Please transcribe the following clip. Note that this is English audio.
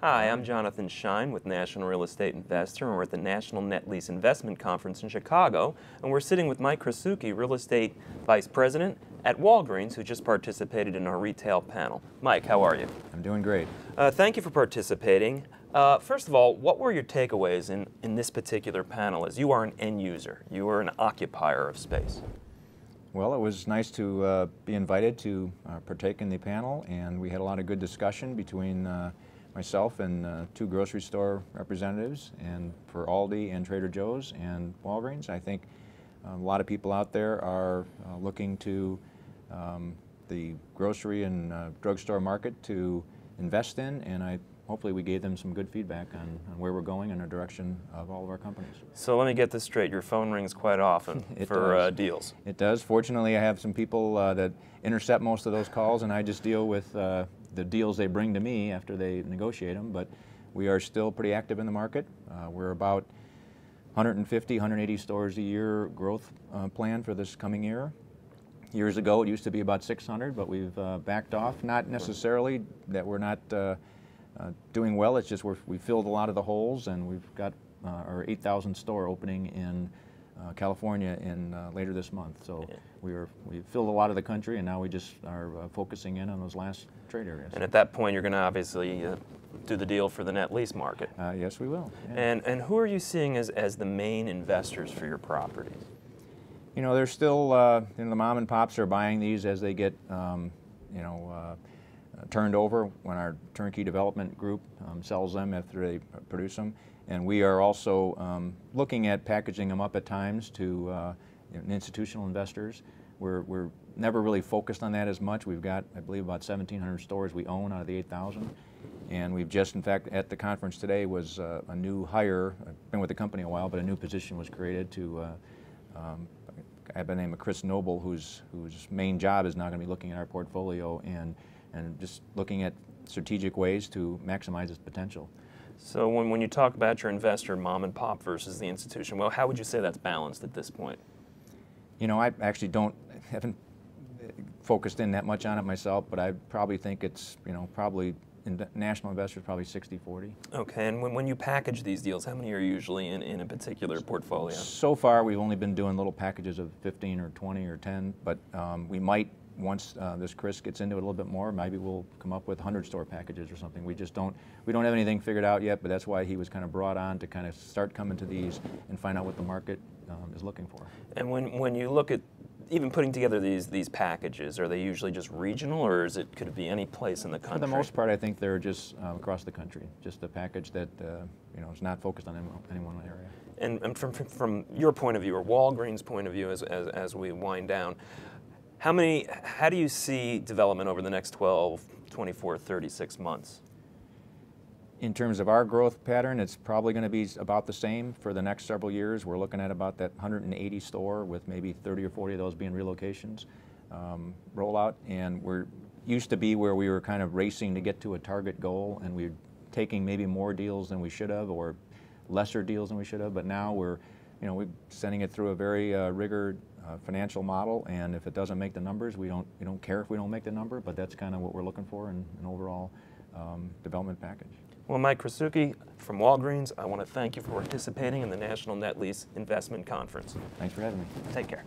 Hi, I'm Jonathan Shine with National Real Estate Investor, and we're at the National Net Lease Investment Conference in Chicago, and we're sitting with Mike Krasucki, Real Estate Vice President at Walgreens, who just participated in our retail panel. Mike, how are you? I'm doing great. Thank you for participating. First of all, what were your takeaways in this particular panel, as you are an end user, you are an occupier of space? Well, it was nice to be invited to partake in the panel, and we had a lot of good discussion between myself and two grocery store representatives, and for Aldi and Trader Joe's and Walgreens. I think a lot of people out there are looking to the grocery and drugstore market to invest in, and hopefully we gave them some good feedback on where we're going and the direction of all of our companies. So let me get this straight, your phone rings quite often for deals. It does. Fortunately, I have some people that intercept most of those calls, and I just deal with the deals they bring to me after they negotiate them, but we are still pretty active in the market. We're about 150, 180 stores a year growth plan for this coming year. Years ago it used to be about 600, but we've backed off. Not necessarily that we're not doing well, it's just we filled a lot of the holes, and we've got our 8,000 store opening in California later this month. So we filled a lot of the country, and now we just are focusing in on those last trade areas. And at that point, you're going to obviously do the deal for the net lease market. Yes, we will. Yeah. And who are you seeing as the main investors for your properties? You know, there's still the mom and pops are buying these as they get turned over when our turnkey development group sells them after they produce them. And we are also looking at packaging them up at times to institutional investors. We're never really focused on that as much. We've got, I believe, about 1,700 stores we own out of the 8,000. And we've just, in fact, at the conference today was a new hire. I've been with the company a while, but a new position was created to I have a name of Chris Noble, whose main job is now going to be looking at our portfolio and just looking at strategic ways to maximize its potential. So when you talk about your investor, mom and pop versus the institution, well, how would you say that's balanced at this point? You know, I actually haven't focused in that much on it myself, but I probably think it's, probably national investors, probably 60-40. Okay, and when you package these deals, how many are usually in a particular portfolio? So far, we've only been doing little packages of 15 or 20 or 10, but we might, once this Chris gets into it a little bit more, maybe we'll come up with 100 store packages or something. We don't have anything figured out yet, but that's why he was kind of brought on to kind of start coming to these and find out what the market is looking for. And when you look at even putting together these packages, are they usually just regional, or could it be any place in the country? For the most part, I think they're just across the country, just a package that is not focused on any one area. And from your point of view, or Walgreens' point of view, as we wind down, how do you see development over the next 12, 24, 36 months? In terms of our growth pattern, it's probably going to be about the same for the next several years. We're looking at about that 180 store with maybe 30 or 40 of those being relocations rollout. And we're used to be where we were kind of racing to get to a target goal, and we're taking maybe more deals than we should have, or lesser deals than we should have. But now we're sending it through a very rigorous financial model, and if it doesn't make the numbers, we don't care if we don't make the number. But that's kind of what we're looking for in an overall development package. Well, Mike Krasucki from Walgreens, I want to thank you for participating in the National Net Lease Investment Conference. Thanks for having me. Take care.